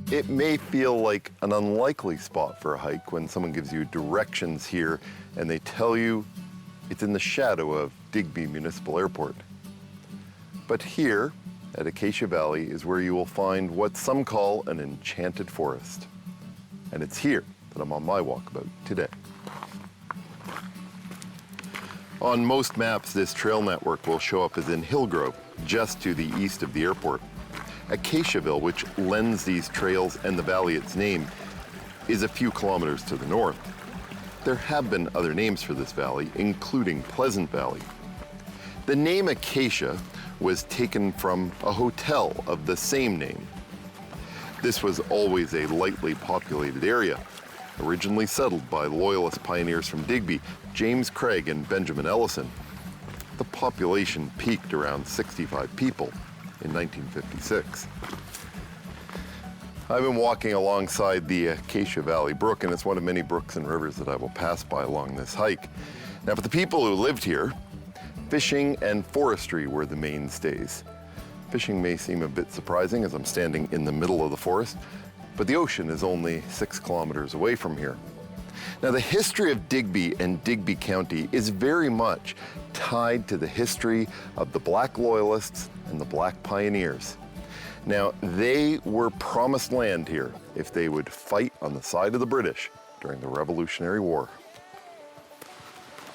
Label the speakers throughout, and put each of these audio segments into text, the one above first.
Speaker 1: It may feel like an unlikely spot for a hike when someone gives you directions here and they tell you it's in the shadow of Digby Municipal Airport. But here at Acacia Valley is where you will find what some call an enchanted forest. And it's here that I'm on my walkabout today. On most maps, this trail network will show up as in Hillgrove, just to the east of the airport. Acaciaville, which lends these trails and the valley its name, is a few kilometers to the north. There have been other names for this valley, including Pleasant Valley. The name Acacia was taken from a hotel of the same name. This was always a lightly populated area, originally settled by Loyalist pioneers from Digby, James Craig and Benjamin Ellison. The population peaked around 65 people in 1956. I've been walking alongside the Acacia Valley Brook, and it's one of many brooks and rivers that I will pass by along this hike. Now, for the people who lived here, fishing and forestry were the mainstays. Fishing may seem a bit surprising as I'm standing in the middle of the forest, but the ocean is only 6 kilometers away from here. Now, the history of Digby and Digby County is very much tied to the history of the Black Loyalists and the Black Pioneers. Now, they were promised land here if they would fight on the side of the British during the Revolutionary War.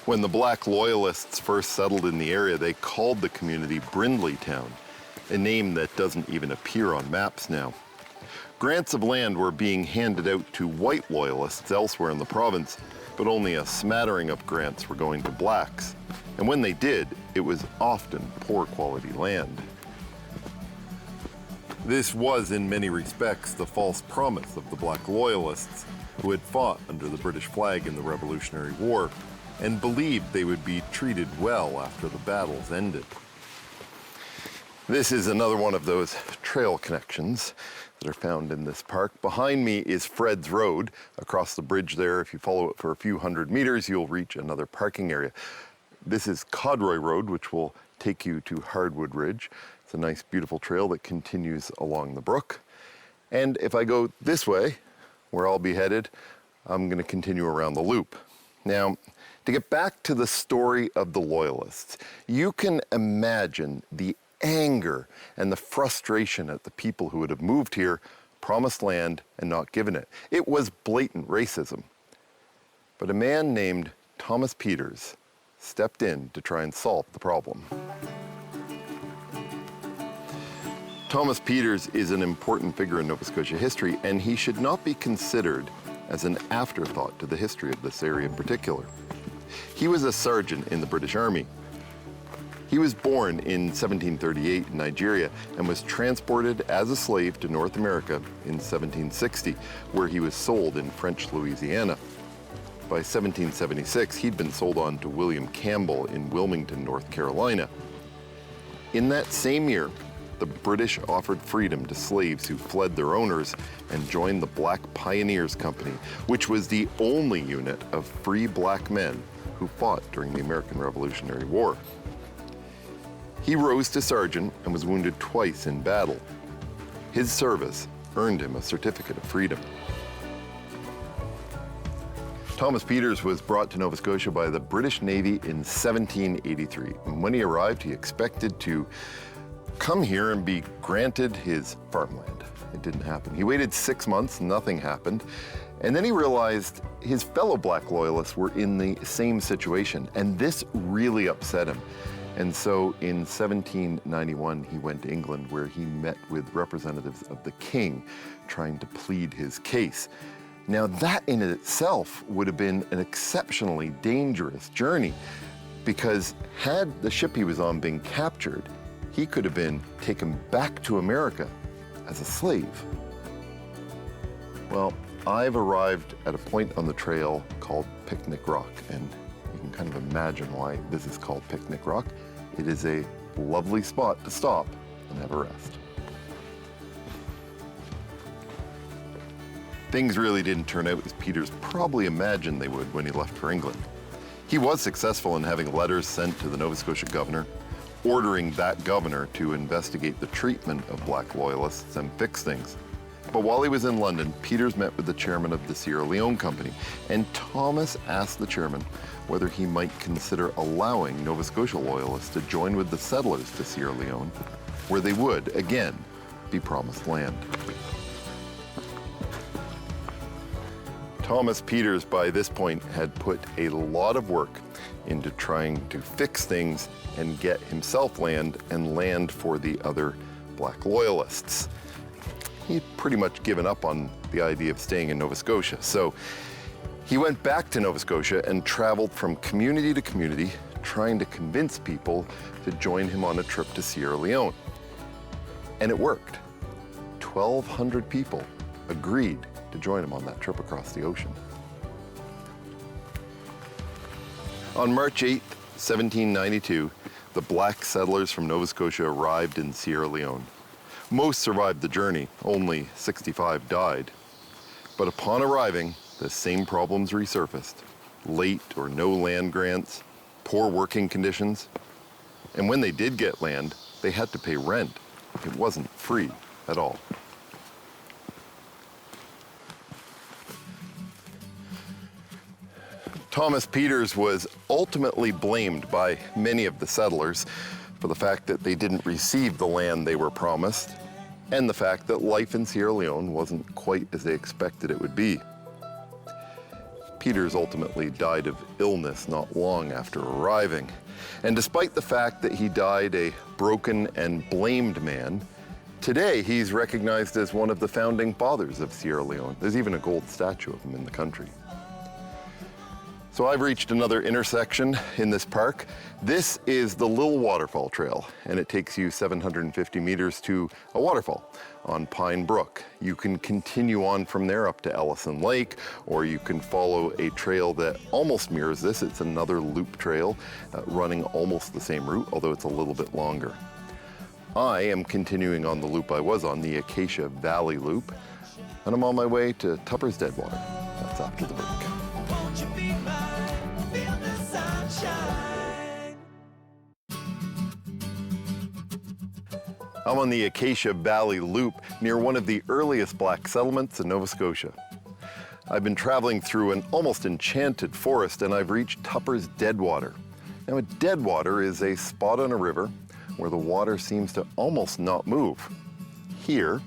Speaker 1: When the Black Loyalists first settled in the area, they called the community Brindley Town, a name that doesn't even appear on maps now. Grants of land were being handed out to white loyalists elsewhere in the province, but only a smattering of grants were going to blacks. And when they did, it was often poor quality land. This was, in many respects, the false promise of the Black Loyalists, who had fought under the British flag in the Revolutionary War and believed they would be treated well after the battles ended. This is another one of those trail connections that are found in this park. Behind me is Fred's Road. Across the bridge there, if you follow it for a few hundred meters, you'll reach another parking area. This is Codroy Road, which will take you to Hardwood Ridge. It's a nice, beautiful trail that continues along the brook. And if I go this way, where I'll be headed, I'm going to continue around the loop. Now, to get back to the story of the Loyalists, you can imagine the anger and the frustration at the people who would have moved here, promised land, and not given it. It was blatant racism. But a man named Thomas Peters stepped in to try and solve the problem. Thomas Peters is an important figure in Nova Scotia history, and he should not be considered as an afterthought to the history of this area in particular. He was a sergeant in the British Army. He was born in 1738 in Nigeria and was transported as a slave to North America in 1760, where he was sold in French Louisiana. By 1776, he'd been sold on to William Campbell in Wilmington, North Carolina. In that same year, the British offered freedom to slaves who fled their owners and joined the Black Pioneers Company, which was the only unit of free black men who fought during the American Revolutionary War. He rose to sergeant and was wounded twice in battle. His service earned him a certificate of freedom. Thomas Peters was brought to Nova Scotia by the British Navy in 1783. And when he arrived, he expected to come here and be granted his farmland. It didn't happen. He waited 6 months, nothing happened. And then he realized his fellow Black Loyalists were in the same situation, and this really upset him. And so in 1791, he went to England, where he met with representatives of the king trying to plead his case. Now, that in itself would have been an exceptionally dangerous journey, because had the ship he was on been captured, he could have been taken back to America as a slave. Well, I've arrived at a point on the trail called Picnic Rock, and you can kind of imagine why this is called Picnic Rock. It is a lovely spot to stop and have a rest. Things really didn't turn out as Peters probably imagined they would when he left for England. He was successful in having letters sent to the Nova Scotia governor, ordering that governor to investigate the treatment of Black Loyalists and fix things. But while he was in London, Peters met with the chairman of the Sierra Leone Company, and Thomas asked the chairman whether he might consider allowing Nova Scotia Loyalists to join with the settlers to Sierra Leone, where they would, again, be promised land. Thomas Peters, by this point, had put a lot of work into trying to fix things and get himself land and land for the other Black Loyalists. He'd pretty much given up on the idea of staying in Nova Scotia. So he went back to Nova Scotia and traveled from community to community, trying to convince people to join him on a trip to Sierra Leone. And it worked. 1,200 people agreed to join him on that trip across the ocean. On March 8, 1792, the black settlers from Nova Scotia arrived in Sierra Leone. Most survived the journey, only 65 died. But upon arriving, the same problems resurfaced. Late or no land grants, poor working conditions. And when they did get land, they had to pay rent. It wasn't free at all. Thomas Peters was ultimately blamed by many of the settlers for the fact that they didn't receive the land they were promised, and the fact that life in Sierra Leone wasn't quite as they expected it would be. Peters ultimately died of illness not long after arriving, and despite the fact that he died a broken and blamed man, today he's recognized as one of the founding fathers of Sierra Leone. There's even a gold statue of him in the country. So I've reached another intersection in this park. This is the Little Waterfall Trail, and it takes you 750 meters to a waterfall on Pine Brook. You can continue on from there up to Ellison Lake, or you can follow a trail that almost mirrors this. It's another loop trail running almost the same route, although it's a little bit longer. I am continuing on the loop I was on, the Acacia Valley loop, and I'm on my way to Tupper's Deadwater. That's after the break. I'm on the Acacia Valley Loop near one of the earliest black settlements in Nova Scotia. I've been traveling through an almost enchanted forest and I've reached Tupper's Deadwater. Now, a deadwater is a spot on a river where the water seems to almost not move. Here,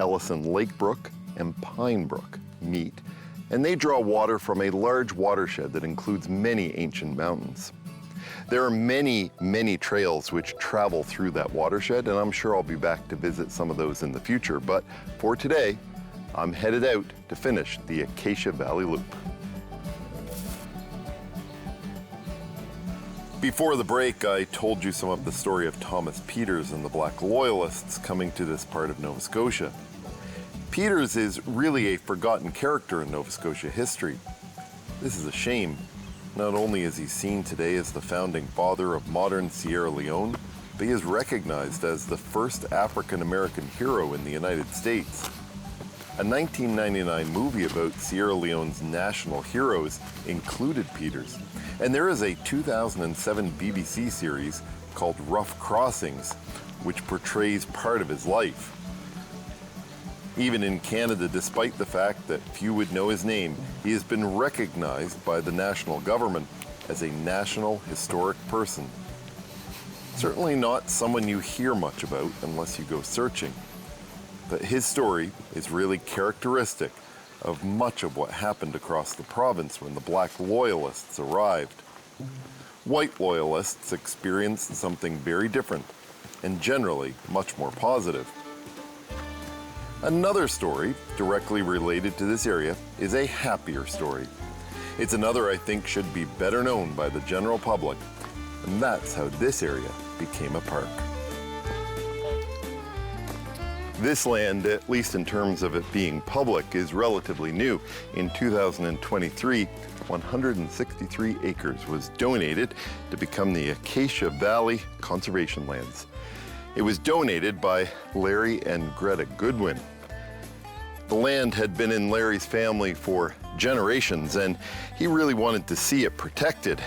Speaker 1: Ellison Lake Brook and Pine Brook meet, and they draw water from a large watershed that includes many ancient mountains. There are many, many trails which travel through that watershed, and I'm sure I'll be back to visit some of those in the future. But for today, I'm headed out to finish the Acacia Valley Loop. Before the break, I told you some of the story of Thomas Peters and the Black Loyalists coming to this part of Nova Scotia. Peters is really a forgotten character in Nova Scotia history. This is a shame. Not only is he seen today as the founding father of modern Sierra Leone, but he is recognized as the first African-American hero in the United States. A 1999 movie about Sierra Leone's national heroes included Peters, and there is a 2007 BBC series called Rough Crossings, which portrays part of his life. Even in Canada, despite the fact that few would know his name, he has been recognized by the national government as a National Historic Person. Certainly not someone you hear much about unless you go searching. But his story is really characteristic of much of what happened across the province when the Black Loyalists arrived. White Loyalists experienced something very different, and generally much more positive. Another story directly related to this area is a happier story. It's another I think should be better known by the general public, and that's how this area became a park. This land, at least in terms of it being public, is relatively new. In 2023, 163 acres was donated to become the Acacia Valley Conservation Lands. It was donated by Larry and Greta Goodwin. The land had been in Larry's family for generations, and he really wanted to see it protected.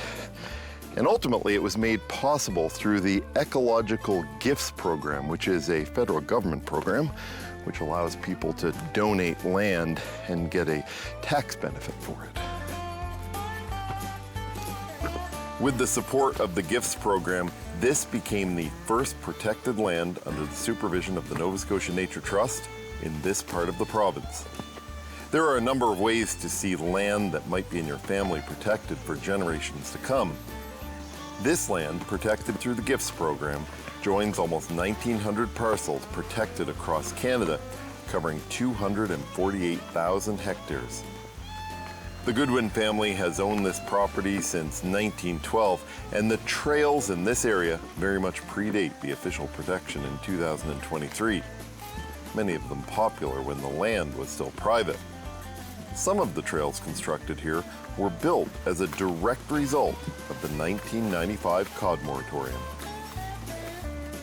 Speaker 1: And ultimately, it was made possible through the Ecological Gifts Program, which is a federal government program which allows people to donate land and get a tax benefit for it. With the support of the Gifts Program, this became the first protected land under the supervision of the Nova Scotia Nature Trust in this part of the province. There are a number of ways to see land that might be in your family protected for generations to come. This land, protected through the Gifts Program, joins almost 1,900 parcels protected across Canada, covering 248,000 hectares. The Goodwin family has owned this property since 1912, and the trails in this area very much predate the official protection in 2023. Many of them popular when the land was still private. Some of the trails constructed here were built as a direct result of the 1995 cod moratorium.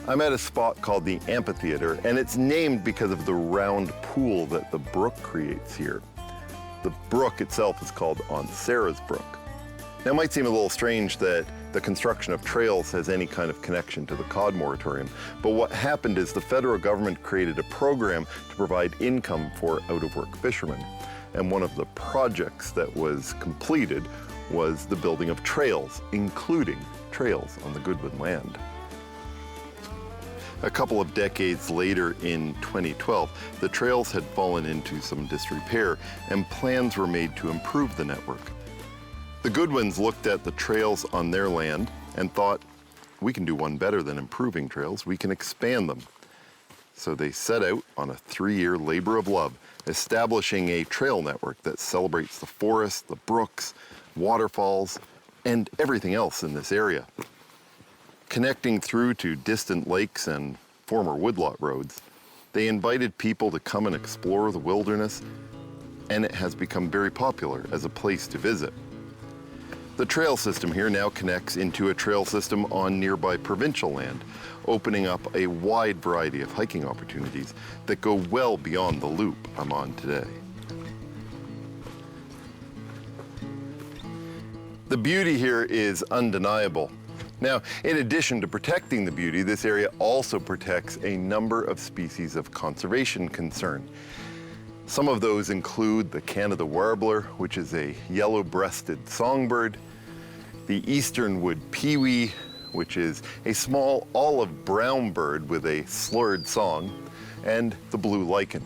Speaker 1: I'm at a spot called the Amphitheater, and it's named because of the round pool that the brook creates here. The brook itself is called Aunt Sarah's Brook. Now, it might seem a little strange that the construction of trails has any kind of connection to the cod moratorium, but what happened is the federal government created a program to provide income for out-of-work fishermen. And one of the projects that was completed was the building of trails, including trails on the Goodwin land. A couple of decades later, in 2012, the trails had fallen into some disrepair and plans were made to improve the network. The Goodwins looked at the trails on their land and thought, we can do one better than improving trails, we can expand them. So they set out on a 3-year labor of love, establishing a trail network that celebrates the forest, the brooks, waterfalls, and everything else in this area. Connecting through to distant lakes and former woodlot roads, they invited people to come and explore the wilderness, and it has become very popular as a place to visit. The trail system here now connects into a trail system on nearby provincial land, opening up a wide variety of hiking opportunities that go well beyond the loop I'm on today. The beauty here is undeniable. Now, in addition to protecting the beauty, this area also protects a number of species of conservation concern. Some of those include the Canada warbler, which is a yellow-breasted songbird, the eastern wood pewee, which is a small olive-brown bird with a slurred song, and the blue lichen.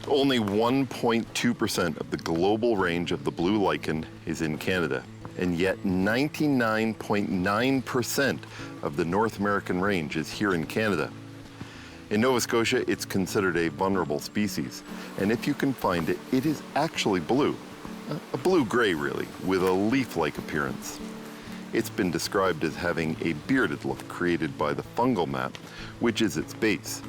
Speaker 1: Only 1.2% of the global range of the blue lichen is in Canada, and yet 99.9% of the North American range is here in Canada. In Nova Scotia, it's considered a vulnerable species, and if you can find it, it is actually blue. A blue-gray, really, with a leaf-like appearance. It's been described as having a bearded look created by the fungal mat, which is its base.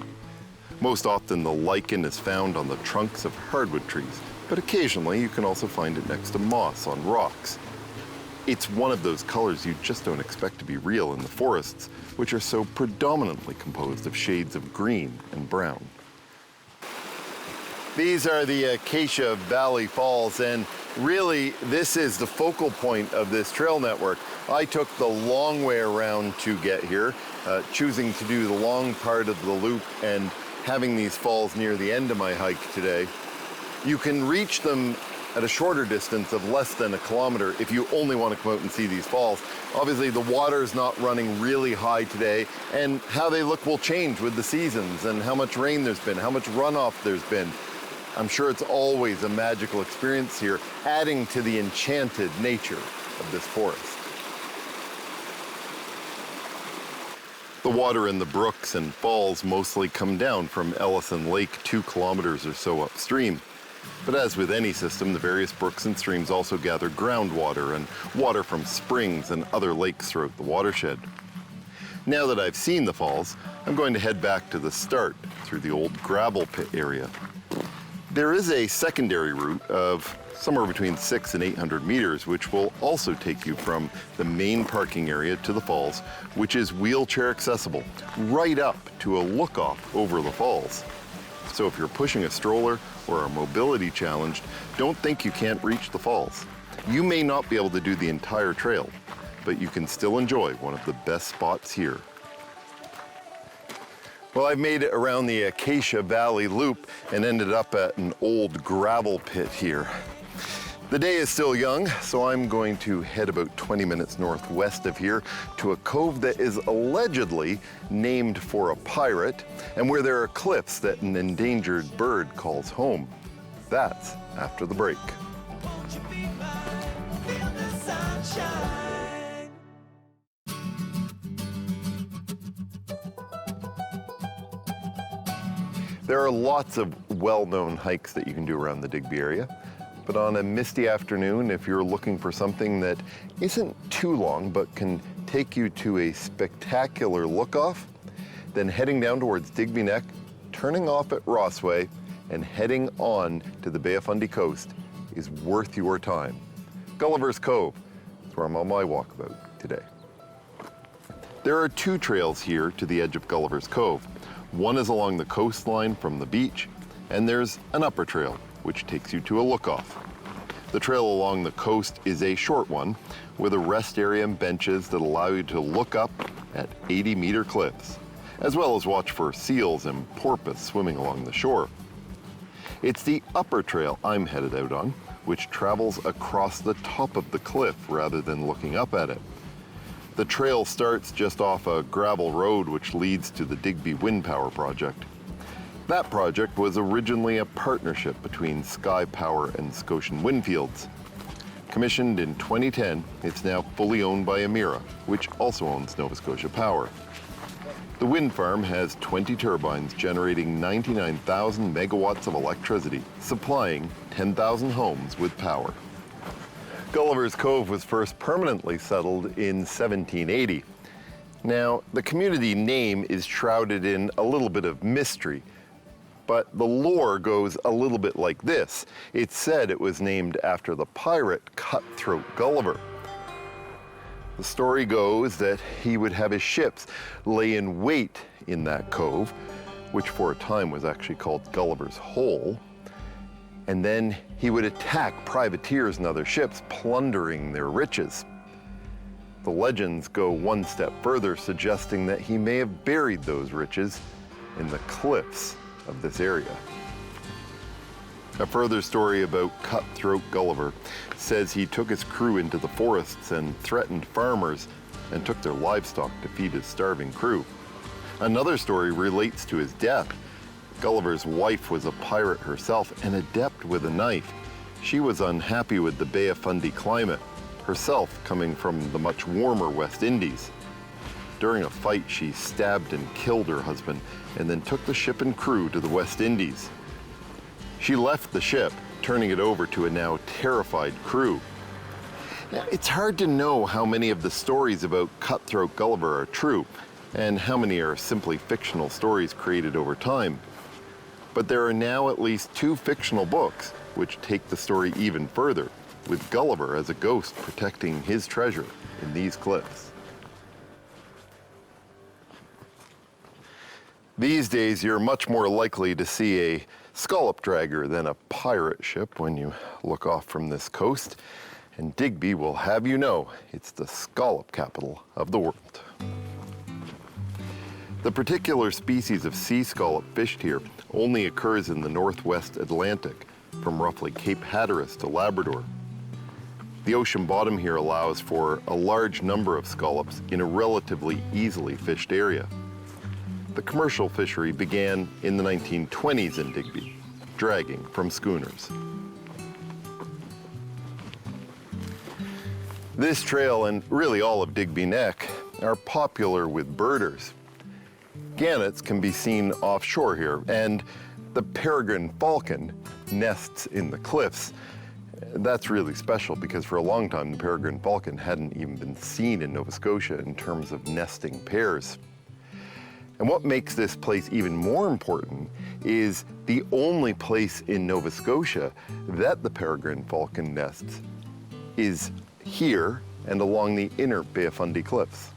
Speaker 1: Most often, the lichen is found on the trunks of hardwood trees, but occasionally you can also find it next to moss on rocks. It's one of those colors you just don't expect to be real in the forests, which are so predominantly composed of shades of green and brown. These are the Acacia Valley Falls, and really this is the focal point of this trail network. I took the long way around to get here, choosing to do the long part of the loop and having these falls near the end of my hike today. You can reach them at a shorter distance of less than a kilometer if you only want to come out and see these falls. Obviously, the water is not running really high today, and how they look will change with the seasons and how much rain there's been, how much runoff there's been. I'm sure it's always a magical experience here, adding to the enchanted nature of this forest. The water in the brooks and falls mostly come down from Ellison Lake 2 kilometers or so upstream. But as with any system, the various brooks and streams also gather groundwater and water from springs and other lakes throughout the watershed. Now that I've seen the falls, I'm going to head back to the start through the old gravel pit area. There is a secondary route of somewhere between 600 and 800 meters, which will also take you from the main parking area to the falls, which is wheelchair accessible, right up to a look-off over the falls. So if you're pushing a stroller or are mobility challenged, don't think you can't reach the falls. You may not be able to do the entire trail, but you can still enjoy one of the best spots here. Well, I've made it around the Acacia Valley loop and ended up at an old gravel pit here. The day is still young, so I'm going to head about 20 minutes northwest of here to a cove that is allegedly named for a pirate and where there are cliffs that an endangered bird calls home. That's after the break. There are lots of well-known hikes that you can do around the Digby area. But on a misty afternoon, if you're looking for something that isn't too long but can take you to a spectacular look-off, then heading down towards Digby Neck, turning off at Rossway, and heading on to the Bay of Fundy coast is worth your time. Gulliver's Cove is where I'm on my walkabout today. There are two trails here to the edge of Gulliver's Cove. One is along the coastline from the beach, and there's an upper trail which takes you to a look-off. The trail along the coast is a short one with a rest area and benches that allow you to look up at 80-meter cliffs, as well as watch for seals and porpoise swimming along the shore. It's the upper trail I'm headed out on, which travels across the top of the cliff rather than looking up at it. The trail starts just off a gravel road which leads to the Digby Wind Power Project. That project was originally a partnership between Sky Power and Scotian Windfields. Commissioned in 2010, it's now fully owned by Emera, which also owns Nova Scotia Power. The wind farm has 20 turbines generating 99,000 megawatts of electricity, supplying 10,000 homes with power. Gulliver's Cove was first permanently settled in 1780. Now, the community name is shrouded in a little bit of mystery, but the lore goes a little bit like this. It's said it was named after the pirate Cutthroat Gulliver. The story goes that he would have his ships lay in wait in that cove, which for a time was actually called Gulliver's Hole, and then he would attack privateers and other ships, plundering their riches. The legends go one step further, suggesting that he may have buried those riches in the cliffs of this area. A further story about Cutthroat Gulliver says he took his crew into the forests and threatened farmers and took their livestock to feed his starving crew. Another story relates to his death. Gulliver's wife was a pirate herself, an adept with a knife. She was unhappy with the Bay of Fundy climate, herself coming from the much warmer West Indies. During a fight, she stabbed and killed her husband and then took the ship and crew to the West Indies. She left the ship, turning it over to a now terrified crew. Now, it's hard to know how many of the stories about Cutthroat Gulliver are true and how many are simply fictional stories created over time. But there are now at least 2 fictional books which take the story even further, with Gulliver as a ghost protecting his treasure in these cliffs. These days, you're much more likely to see a scallop dragger than a pirate ship when you look off from this coast, and Digby will have you know it's the scallop capital of the world. The particular species of sea scallop fished here only occurs in the northwest Atlantic, from roughly Cape Hatteras to Labrador. The ocean bottom here allows for a large number of scallops in a relatively easily fished area. The commercial fishery began in the 1920s in Digby, dragging from schooners. This trail, and really all of Digby Neck, are popular with birders. Gannets can be seen offshore here, and the peregrine falcon nests in the cliffs. That's really special because for a long time the peregrine falcon hadn't even been seen in Nova Scotia in terms of nesting pairs. And what makes this place even more important is the only place in Nova Scotia that the peregrine falcon nests is here and along the inner Bay of Fundy cliffs.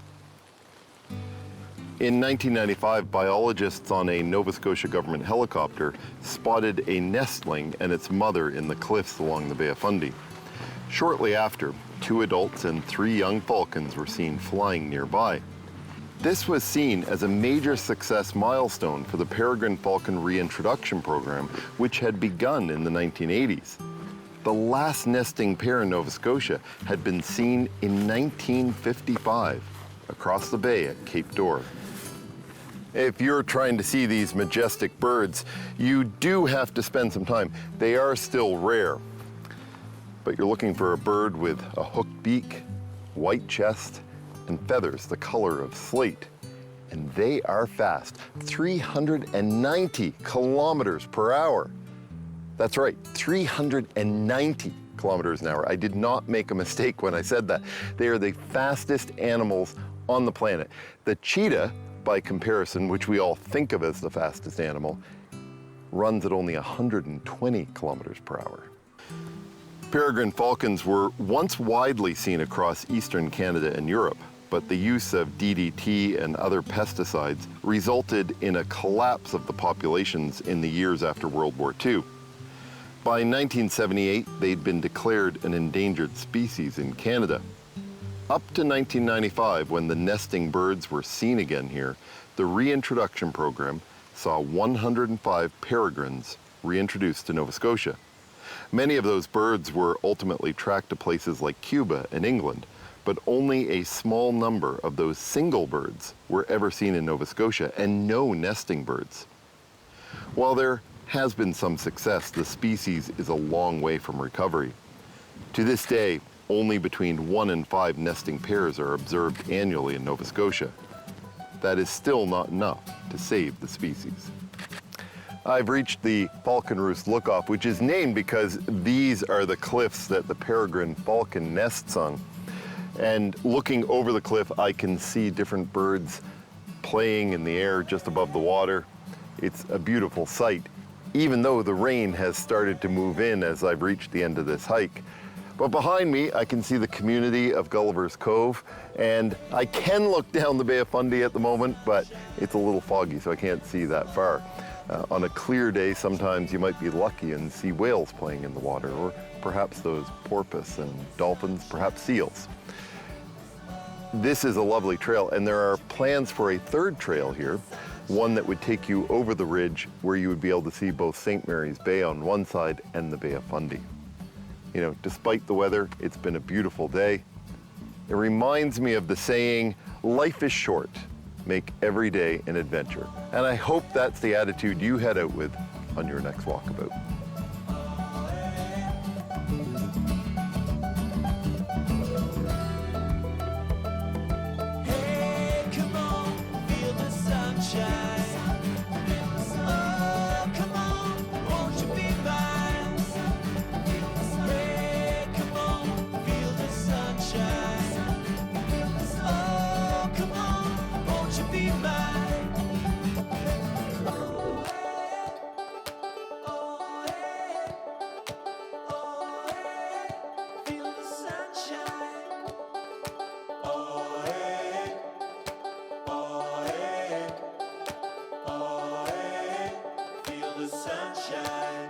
Speaker 1: In 1995, biologists on a Nova Scotia government helicopter spotted a nestling and its mother in the cliffs along the Bay of Fundy. Shortly after, 2 adults and 3 young falcons were seen flying nearby. This was seen as a major success milestone for the peregrine falcon reintroduction program, which had begun in the 1980s. The last nesting pair in Nova Scotia had been seen in 1955 across the bay at Cape Dore. If you're trying to see these majestic birds, you do have to spend some time. They are still rare, but you're looking for a bird with a hooked beak, white chest, and feathers the color of slate. And they are fast, 390 kilometers per hour. That's right, 390 kilometers an hour. I did not make a mistake when I said that. They are the fastest animals on the planet. The cheetah, by comparison, which we all think of as the fastest animal, runs at only 120 kilometers per hour. Peregrine falcons were once widely seen across eastern Canada and Europe, but the use of DDT and other pesticides resulted in a collapse of the populations in the years after World War II. By 1978, they'd been declared an endangered species in Canada. Up to 1995, when the nesting birds were seen again here, the reintroduction program saw 105 peregrines reintroduced to Nova Scotia. Many of those birds were ultimately tracked to places like Cuba and England, but only a small number of those single birds were ever seen in Nova Scotia, and no nesting birds. While there has been some success, the species is a long way from recovery. To this day, only between 1 and 5 nesting pairs are observed annually in Nova Scotia. That is still not enough to save the species. I've reached the Falcon Roost Lookoff, which is named because these are the cliffs that the peregrine falcon nests on. And looking over the cliff, I can see different birds playing in the air just above the water. It's a beautiful sight, even though the rain has started to move in as I've reached the end of this hike. But behind me, I can see the community of Gulliver's Cove, and I can look down the Bay of Fundy at the moment, but it's a little foggy, so I can't see that far. On a clear day, sometimes you might be lucky and see whales playing in the water, or perhaps those porpoise and dolphins, perhaps seals. This is a lovely trail, and there are plans for a third trail here, one that would take you over the ridge where you would be able to see both St. Mary's Bay on one side and the Bay of Fundy. You know, despite the weather, it's been a beautiful day. It reminds me of the saying, life is short, make every day an adventure. And I hope that's the attitude you head out with on your next walkabout.
Speaker 2: Sunshine.